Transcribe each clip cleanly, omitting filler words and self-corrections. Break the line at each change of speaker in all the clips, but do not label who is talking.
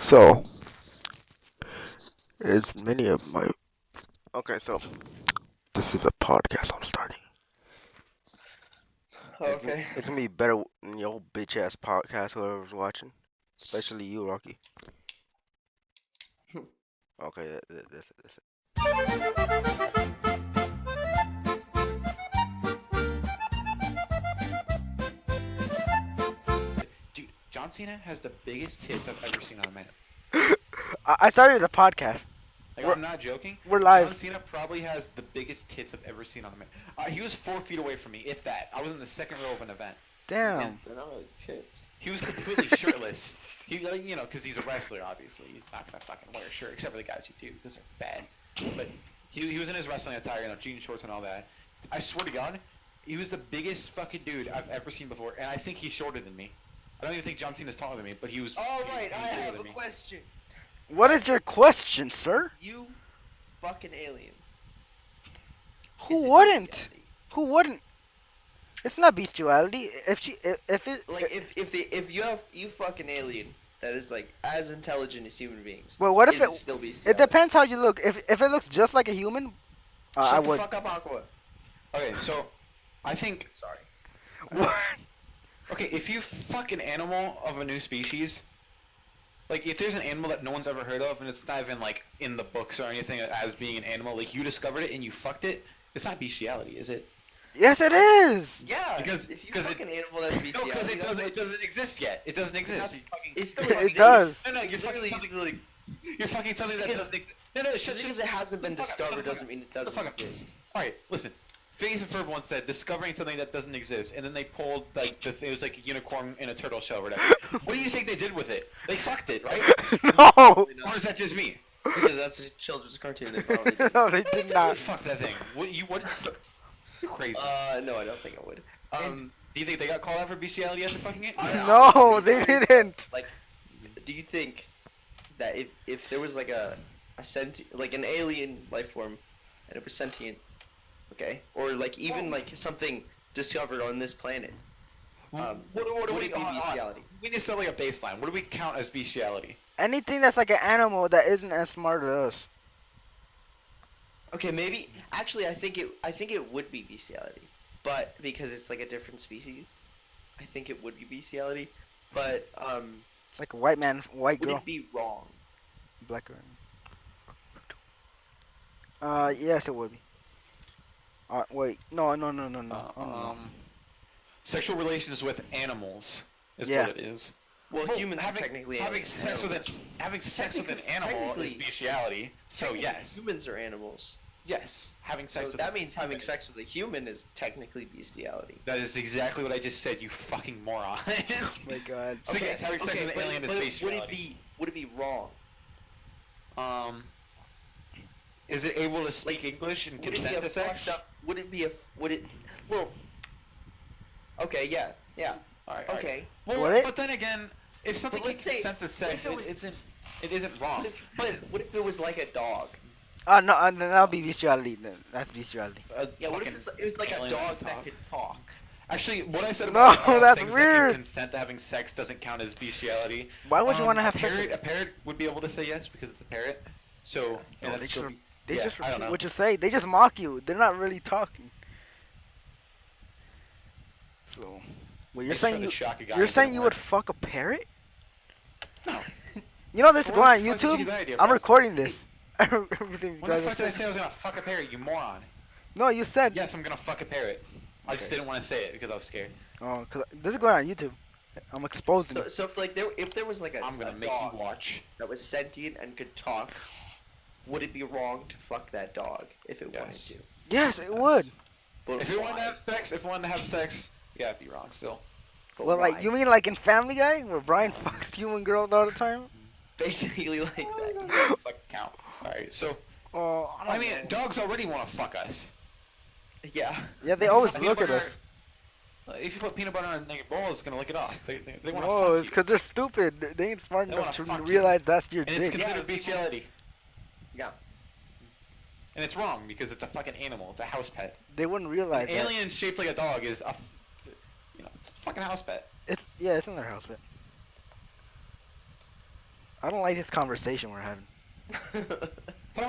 So, as many of my. Okay, so this is a podcast I'm starting.
Okay.
It's gonna be better than your bitch ass podcast, whoever's watching. Especially you, Rocky. Okay, this.
Dude, John Cena has the biggest tits I've ever seen on a man.
I started the podcast.
Like,
We're-
I'm not joking.
We're live.
John Cena probably has the biggest tits I've ever seen on a man. He was 4 feet away from me, if that. I was in the second row of an event.
Damn.
They're not really tits.
He was completely shirtless. He, you know, because he's a wrestler, obviously. He's not gonna fucking wear a shirt, except for the guys who do, because they're bad. But he was in his wrestling attire, you know, jean shorts and all that. I swear to God, he was the biggest fucking dude I've ever seen before, and I think he's shorter than me. I don't even think John Cena's taller than me, but he was.
All
he-
right,
he
I
was bigger
have
than
a
me.
question.
What is your question, sir?
You fucking alien.
Who
Is it
wouldn't?
bestiality?
Who wouldn't? It's not bestiality. If it
Like if you fucking alien that is like as intelligent as human beings.
well, what if
is
it?
it still
It
bestiality?
depends how you look. If it looks just like a human, I
Shut the
would.
fuck up, Aqua.
Okay, so I think.
Sorry.
What?
Okay, if you fuck an animal of a new species, like if there's an animal that no one's ever heard of and it's not even like in the books or anything as being an animal, like you discovered it and you fucked it, it's not bestiality, is it?
Yes, it is.
Yeah.
Because-
if you
because
fuck an animal that's
No,
bestiality.
because it
that's
doesn't exist yet. It doesn't exist.
That's
You fucking-
It still
It
exists.
does.
No, you're fucking
Literally,
something.
like,
You're fucking something that
Because-
doesn't exist. No,
just because it hasn't been
Shut the fuck up,
discovered
shut the fuck
doesn't
up.
mean it
Shut the
doesn't
fuck up.
exist.
All right, listen. Phineas and Ferb once said discovering something that doesn't exist, and then they pulled like it was like a unicorn in a turtle shell or whatever. What do you think they did with it? They fucked it, right?
No.
Or is that just me?
Because that's a children's cartoon. They probably did.
No, they did not.
Fuck that thing. What you what? You're crazy.
No, I don't think I would.
Do you think they got called out for bestiality after fucking it?
No, they didn't.
Like, do you think that if there was like a like an alien life form and it was sentient, okay, or like even like something discovered on this planet,
What
would
do
it
we
be
hold on.
bestiality?
We need to set like a baseline. What do we count as bestiality?
Anything that's like an animal that isn't as smart as us.
Okay, maybe actually I think it would be bestiality, but because it's like a different species, I think it would be bestiality. But
It's like a white man, white
would
girl,
it be wrong?
black girl. Yes, it would be. Wait, no. Oh, no.
Sexual relations with animals is
Yeah.
what it is.
Well,
Well,
humans are
having
technically
having sex with
animals.
having sex with an animal is
Technically-
bestiality. So
Technically,
yes,
humans are animals.
yes, having sex
So
with
that means having sex with a human is technically bestiality.
That is exactly what I just said. You fucking moron.
Oh my god.
So yes, having sex with an alien is
but
bestiality.
would it be wrong?
Is it able to speak English and
Would it be
consent
a
to sex?
fucked up? Would it be a would it? Well. Okay. Yeah.
All right.
Okay.
Well,
Would it?
but then again, if something
But
can
let's say-
consent to sex,
what if it was-
it isn't wrong.
But what if it was like a dog?
No, then that'll be bestiality. Then that's bestiality.
Yeah. What if it was like a
alien
dog
that
that
talk.
could talk?
Actually, what I said
No,
about
that's
things
weird.
that can consent to having sex doesn't count as bestiality.
Why would you want to have
a
sex?
parrot? A parrot would be able to say yes because it's a parrot. So
No,
and
they
that's still
just-
be-
They
yeah,
just
I don't
repeat
know.
what you say. They just mock you. They're not really talking. So, well, you're
Makes
saying
sure
you
to shock a guy
you're
and
saying
didn't
you
work.
would fuck a parrot?
No.
You know this is
Well,
going on
what the fuck did you
YouTube.
get that idea
I'm
from?
recording this. Everything you
When the
guys
fuck
are
did I
saying.
say I was gonna fuck a parrot? You moron.
No, you said.
Yes, I'm gonna fuck a parrot. I just
Okay.
didn't want to say it because I was scared.
Oh, cause this is going on YouTube. I'm exposing
So,
you.
so if there was like a,
I'm gonna
a
make
dog
you watch.
that was sentient and could talk, would it be wrong to fuck that dog if it wanted
Yes.
to?
Yes, it would.
But
If you wanted to
why?
have sex, yeah, it'd be wrong still.
But
Well,
why?
like you mean like in Family Guy where Brian fucks human girls all the time?
Basically like that.
Fuck count. All right, so
Oh,
I mean, dogs already want to fuck us.
Yeah.
Yeah, they always
Peanut
look at
butter-
us.
If you put peanut butter on your bowl, it's gonna lick it off. They want to
No,
fuck
it's because they're stupid. They ain't smart
They
enough to
wanna fuck you.
realize that's your
and it's
dick.
considered bestiality.
Yeah.
And it's wrong because it's a fucking animal. It's a house pet.
They wouldn't realize
An
that.
alien shaped like a dog is a, it's a fucking house pet.
It's in their house, but I don't like this conversation we're having.
Talking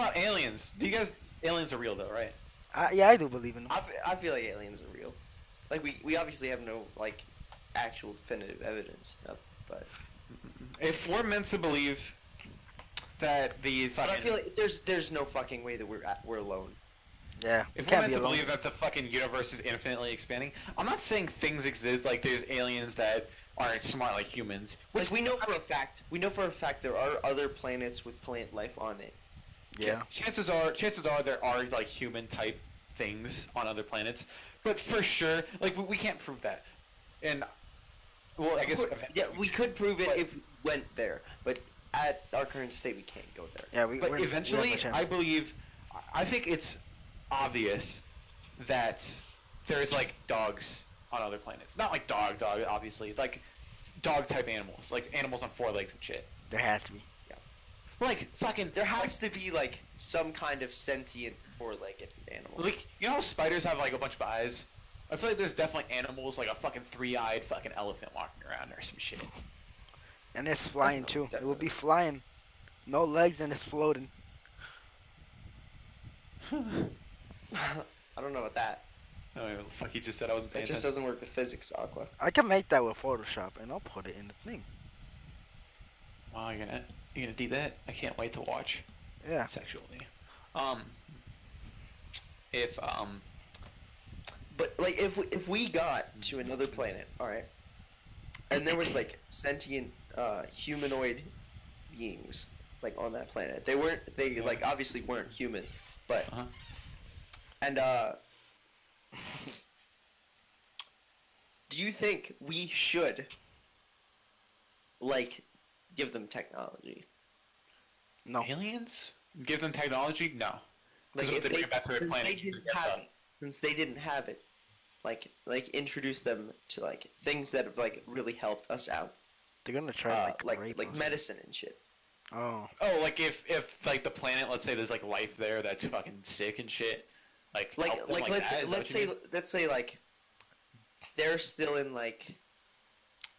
about aliens. Do you guys? Aliens are real though, right?
Yeah, I do believe in them.
I feel like aliens are real. Like we obviously have no like actual definitive evidence, but
If we're meant to believe that the
but
fucking,
I feel like there's no fucking way that we're alone.
Yeah, we
if we're
can't
meant
be
to
alone.
believe that the fucking universe is infinitely expanding, I'm not saying things exist like there's aliens that aren't smart like humans.
Like we know for a fact there are other planets with plant life on it.
Yeah.
Chances are there are like human type things on other planets, but for sure, like we can't prove that. And well, I guess
Yeah, we could prove it
But-
if we went there, but at our current state we can't go there.
Yeah, we
But
we have no
eventually,
chance.
I think it's obvious that there's like dogs on other planets. Not like dog, obviously. Like dog type animals, like animals on four legs and shit.
There has to be.
Like fucking,
There has to be like some kind of sentient four-legged animal.
like you know how spiders have like a bunch of eyes. I feel like there's definitely animals like a fucking three-eyed fucking elephant walking around or some shit.
And it's flying
Definitely,
too. It will be
definitely.
flying. No legs and it's floating.
I don't know about that.
I don't know what the fuck he just said. I wasn't
It
paying
just
attention.
doesn't work with physics, Aqua.
I can make that with Photoshop and I'll put it in the thing.
Wow, you're gonna do that? I can't wait to watch.
Yeah.
Sexually. If
But like if we got to another planet, all right, and there was like sentient humanoid beings like on that planet. They like obviously weren't human, but
Uh-huh.
and do you think we should like give them technology?
No.
aliens give them technology? No.
Like
Because if they bring it back to their
since
planet,
they didn't have it, since they didn't have it, like introduce them to like things that have like really helped us out,
They're gonna try like rape
like
us.
medicine and shit.
Oh.
Oh, like if like the planet, let's say there's like life there that's fucking sick and shit, like help them
Like let's
that, is that what you mean?
let's say like they're still in like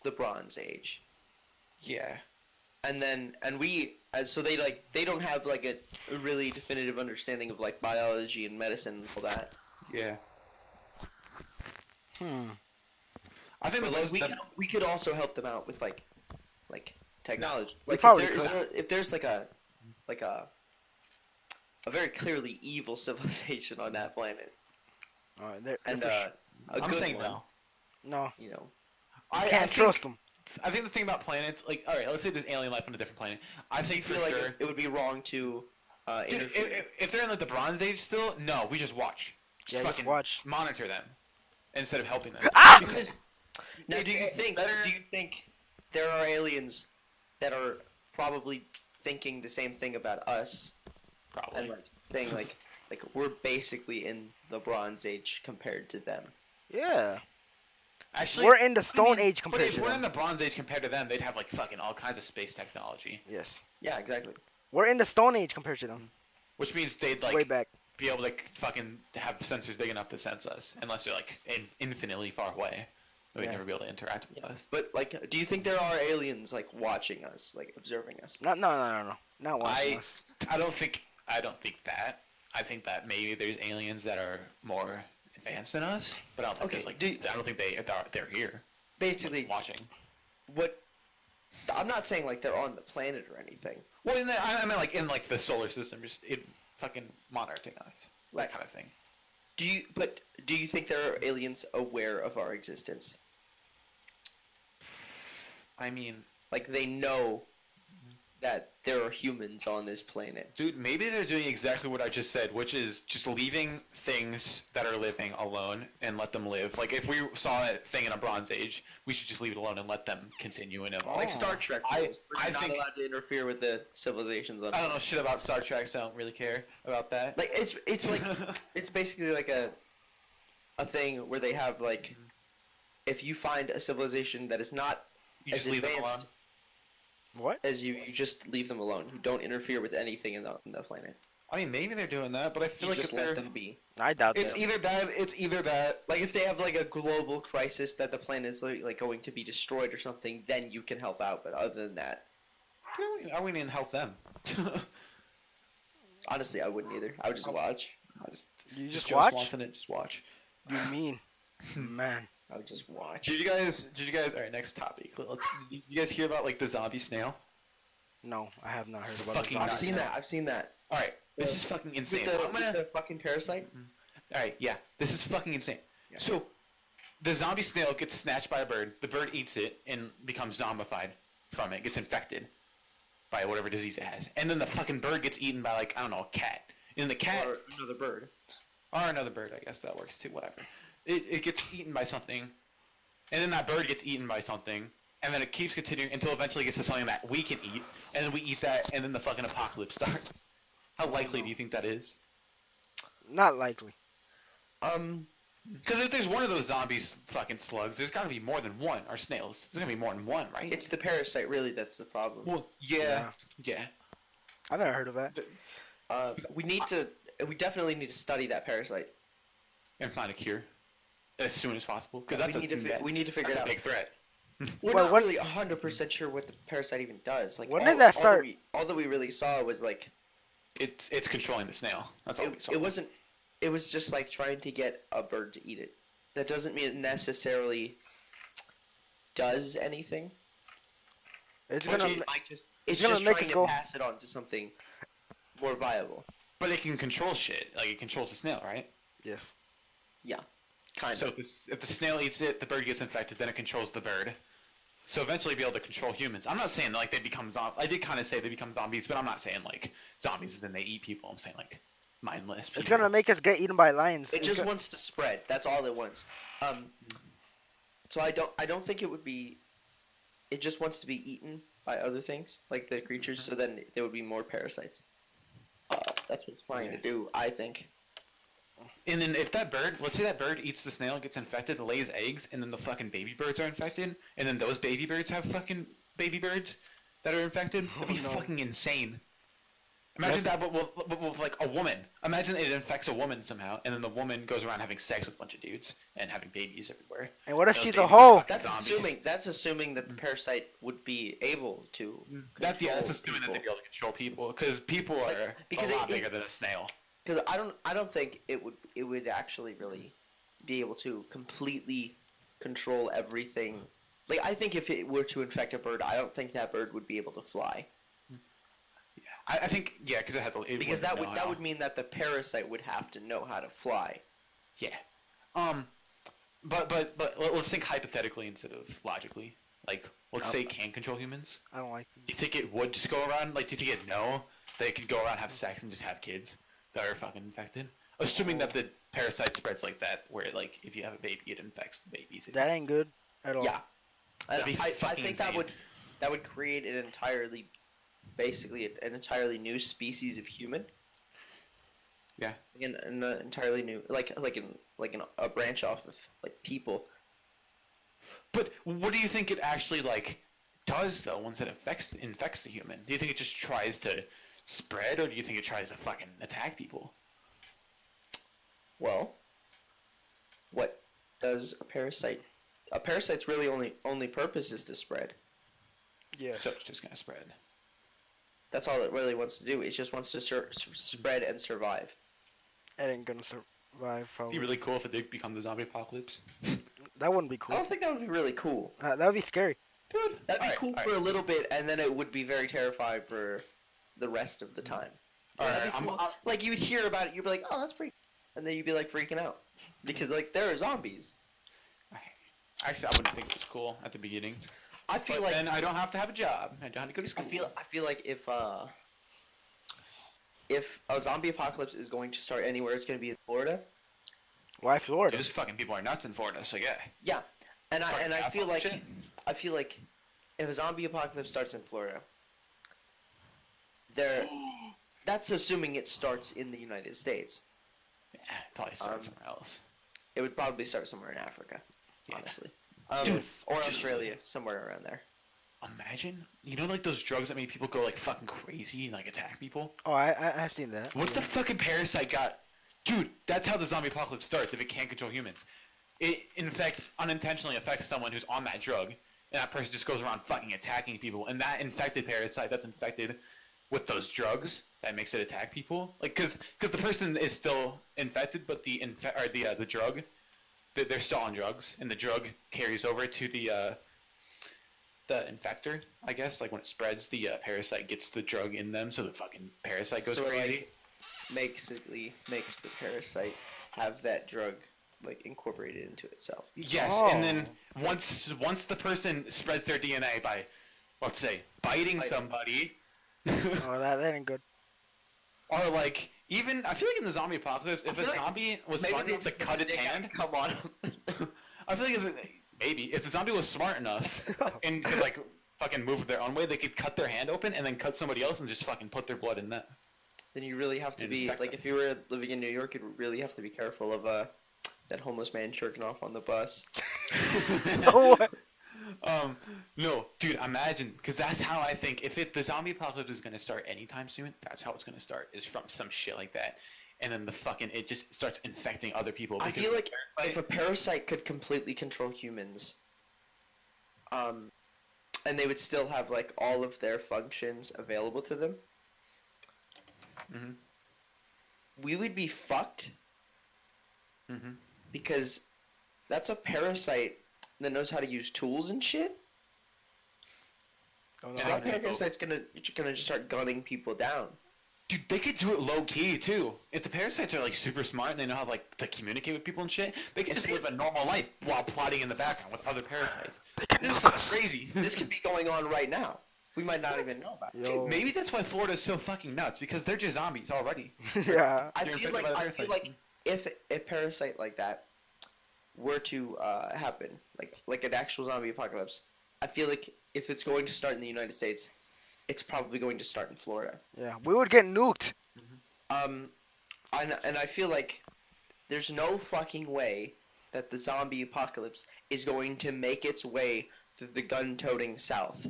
the Bronze Age,
Yeah.
so they don't have like a really definitive understanding of like biology and medicine and all that.
Yeah.
I
think
But
that
like
those,
we could also help them out with like technology.
We
Like
probably
if there's like a very clearly evil civilization on that planet,
they're
and
for
a
I'm
good
saying
one,
no.
no.
you know.
I can't trust them.
I think the thing about planets, like, all right, let's say there's alien life on a different planet. I
Do you
think
feel
for
like
sure.
it would be wrong to
Dude,
interfere?
if they're in like the Bronze Age still, no, we just watch.
Yeah, just
fucking
watch.
Monitor them instead of helping them.
Ah!
Because
Now, do you think there are aliens that are probably thinking the same thing about us
probably.
and like saying like we're basically in the Bronze Age compared to them?
Yeah.
Actually,
We're in the Stone Age
but
compared
if
to
we're
them.
in the Bronze Age compared to them, they'd have like fucking all kinds of space technology,
Yes.
Yeah, exactly.
We're in the Stone Age compared to them.
which means they'd like
Way back.
be able to fucking have sensors big enough to sense us, unless they're like infinitely far away. They'd
Yeah.
never be able to interact with us.
But like, do you think there are aliens like watching us, like observing us?
No. Not watching us.
I don't think that. I think that maybe there's aliens that are more advanced than us, but I don't think
Okay,
there's like I don't think they're here
Basically,
watching.
what I'm not saying like they're on the planet or anything.
Well, I mean like in like the solar system, just fucking monitoring us, that kind of thing.
Do you think there are aliens aware of our existence?
I mean,
Like they know that there are humans on this planet.
dude, maybe they're doing exactly what I just said, which is just leaving things that are living alone and let them live. Like if we saw a thing in a Bronze Age, we should just leave it alone and let them continue and evolve.
Like Star Trek,
I
rules, where you're not
think-
allowed to interfere with the civilizations on.
I don't know shit about Star Trek, so I don't really care about that.
Like it's like it's basically like a thing where they have like, if you find a civilization that is not
you
as
just leave them alone.
advanced
What?
as you just leave them alone. You don't interfere with anything in the planet.
I mean, maybe they're doing that, but I feel
You
like
just
if
let
they're,
them be.
I doubt
it's
that.
either that.
Like if they have like a global crisis that the planet is like going to be destroyed or something, then you can help out. But other than that,
I wouldn't even help them.
Honestly, I wouldn't either. I would just watch.
I just
You just
Joe
watch?
Swanson it, just watch.
You mean, man?
I would just watch.
Did you guys? All right, next topic. Did you guys hear about like the zombie snail?
No, I have not heard
It's
about
fucking
this.
I've seen that. I've seen that.
All right, this is fucking insane.
With the fucking parasite.
All right, yeah, this is fucking insane.
Yeah.
So, the zombie snail gets snatched by a bird. The bird eats it and becomes zombified from it. Gets infected by whatever disease it has, and then the fucking bird gets eaten by like I don't know a cat. And the cat
Or another bird.
or another bird, I guess that works too. Whatever. It gets eaten by something, and then that bird gets eaten by something, and then it keeps continuing until eventually it gets to something that we can eat, and then we eat that, and then the fucking apocalypse starts. How likely do you think that is?
Not likely.
Because if there's one of those zombies fucking slugs, there's got to be more than one, or snails. There's got to be more than one, right?
It's the parasite, really. That's the problem.
Well, yeah.
I've never heard of that.
We definitely need to study that parasite.
And find a cure as soon as possible. Because
we need to figure it
that's
out.
a big threat.
We're
Well,
not
what-
really 100% sure what the parasite even does. Like,
When did that start?
All that we really saw was like
It's controlling the snail. That's all we saw.
it wasn't. It was just like trying to get a bird to eat it. That doesn't mean it necessarily does anything.
It's
But
gonna.
it's
gonna
just
make
trying
it
to
go-
pass it on to something more viable.
But it can control shit. Like, it controls the snail, right?
Yes.
Yeah, kind
So
of.
if the snail eats it, the bird gets infected, then it controls the bird. So eventually be able to control humans. I'm not saying like they become zombies. I did kind of say they become zombies, but I'm not saying like zombies as in they eat people. I'm saying like mindless people.
It's gonna make us get eaten by lions.
It
It's
just
go-
wants to spread. That's all it wants. So I don't think it would be. It just wants to be eaten by other things, like the creatures. So then there would be more parasites. That's what it's trying to do, I think.
And then if that bird, let's say that bird eats the snail, gets infected, lays eggs, and then the fucking baby birds are infected, and then those baby birds have fucking baby birds that are infected, that'd be
Oh, no.
fucking insane. Imagine that, but with like a woman. Imagine it infects a woman somehow, and then the woman goes around having sex with a bunch of dudes and having babies everywhere.
And what if
Those
she's
babies
a
are
hoe?
fucking zombies.
That's assuming that the parasite would be able to.
That's
control
assuming that
people.
they'd be able to control people, because people are
because
a lot
it-
bigger than a snail.
Because I don't think it would actually really be able to completely control everything. Like, I think if it were to infect a bird, I don't think that bird would be able to fly.
I think because it had the
Because that would mean that the parasite would have to know how to fly.
Yeah. But let's think hypothetically instead of logically. Like, let's say it can control humans.
I don't like.
Do you think it would just go around? Like, do you think it'd know that it could go around, have sex, and just have kids that are fucking infected? Assuming that the parasite spreads like that, where like if you have a baby, it infects the babies.
That ain't good at all.
Yeah,
That'd be
I
fucking
think
insane.
that would create basically an entirely new species of human.
Yeah.
An entirely new, a branch off of like people.
But what do you think it actually like does though once it infects the human? Do you think it just tries to spread, or do you think it tries to fucking attack people?
Well, what does a parasite? A parasite's really only purpose is to spread.
Yes.
So it's just gonna spread.
That's all it really wants to do. It just wants to spread and survive.
It ain't gonna survive.
It'd
Probably.
be really cool if it did become the zombie apocalypse.
That wouldn't be
I
cool.
don't think that would be really cool.
That would be scary.
Dude,
That'd be
alright,
cool
alright.
for a little bit, and then it would be very terrifying for the rest of the time.
Alright,
That'd be cool. Like, you would hear about it, you'd be like, oh, that's pretty, and then you'd be like freaking out because like there are zombies.
Actually, I wouldn't think it was cool at the beginning.
I feel
But
like
then I don't have to have a job. I don't have to go to school.
I feel like if a zombie apocalypse is going to start anywhere, it's going to be in Florida.
Why Florida?
Just fucking people are nuts in Florida, so yeah.
Yeah, and I
gas
feel
on
like
shit.
if a zombie apocalypse starts in Florida, that's assuming it starts in the United States.
Yeah, probably start
Um,
somewhere else.
It would probably start somewhere in Africa,
Yeah.
honestly,
Dude,
or
just-
Australia, somewhere around there.
Imagine, like those drugs that make people go like fucking crazy and like attack people?
Oh, I've seen that.
What if the fucking parasite got... Dude, that's how the zombie apocalypse starts if it can't control humans. It unintentionally affects someone who's on that drug, and that person just goes around fucking attacking people, and that infected parasite that's infected with those drugs that makes it attack people, like because the person is still infected, but the drug, they're still on drugs, and the drug carries over to the infector, I guess. Like when it spreads, the parasite gets the drug in them, so the fucking parasite goes
So,
crazy.
Basically makes the parasite have that drug like incorporated into itself.
Yes, and then once the person spreads their DNA by, let's say, biting somebody,
Oh, that ain't good.
or like even I feel like in the zombie apocalypse, if a zombie was smart enough to cut its hand,
Come on.
I feel like if the zombie was smart enough and could like fucking move their own way, they could cut their hand open and then cut somebody else and just fucking put their blood in that.
Then you really have to be like, if you were living in New York, you'd really have to be careful of that homeless man jerking off on the bus.
What?
No, dude, imagine, because that's how I think, if the zombie apocalypse is going to start anytime soon, that's how it's going to start, is from some shit like that. And then it just starts infecting other people.
I feel like if a parasite could completely control humans, and they would still have, like, all of their functions available to them, we would be fucked, because that's a parasite that knows how to use tools and shit.
Oh,
And that parasite's gonna just start gunning people down.
Dude, they could do it low key too. If the parasites are like super smart and they know how like to communicate with people and shit, they could just live a normal life while plotting in the background with other parasites. This is crazy.
This could be going on right now. We might not even know about it.
Yo.
Dude, maybe that's why Florida's so fucking nuts, because they're just zombies already.
Yeah.
I
They're
feel
infected by the
like
parasite.
if a parasite like that were to happen, like an actual zombie apocalypse, I feel like if it's going to start in the United States, it's probably going to start in Florida.
Yeah. We would get nuked.
And I feel like there's no fucking way that the zombie apocalypse is going to make its way through the gun-toting South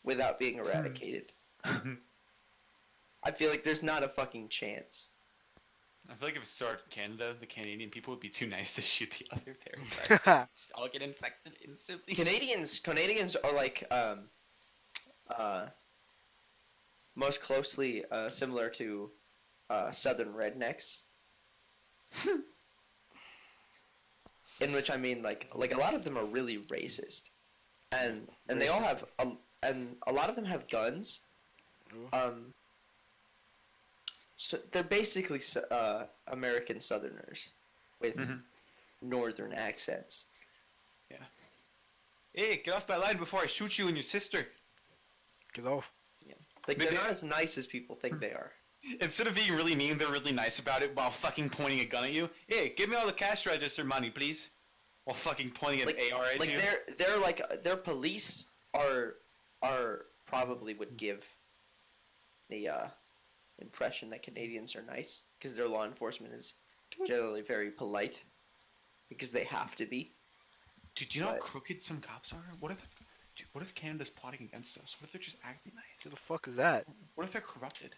without being eradicated. I feel like there's not a fucking chance.
I feel like if it started in Canada, the Canadian people would be too nice to shoot the other parasites. Just all get infected instantly.
Canadians are like most closely similar to southern rednecks. In which I mean like a lot of them are really racist, and they all have and a lot of them have guns. So they're basically American Southerners with northern accents.
Yeah. Hey, get off my line before I shoot you and your sister.
Get off.
Yeah. Like they're not as nice as people think they are.
Instead of being really mean, they're really nice about it while fucking pointing a gun at you. Hey, give me all the cash register money, please. While fucking pointing an AR at you.
Their police are probably would give the impression that Canadians are nice, because their law enforcement is generally very polite, because they have to be.
Dude, do you know how crooked some cops are? What if Canada's plotting against us? What if they're just acting nice?
Who the fuck is that?
What if they're corrupted?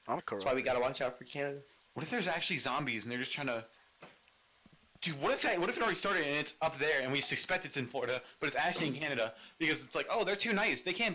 I'm corrupt.
That's why we gotta watch out for Canada.
What if there's actually zombies and they're just trying to... Dude, what if it already started and it's up there and we suspect it's in Florida, but it's actually in Canada, because it's like, oh, they're too nice. They can't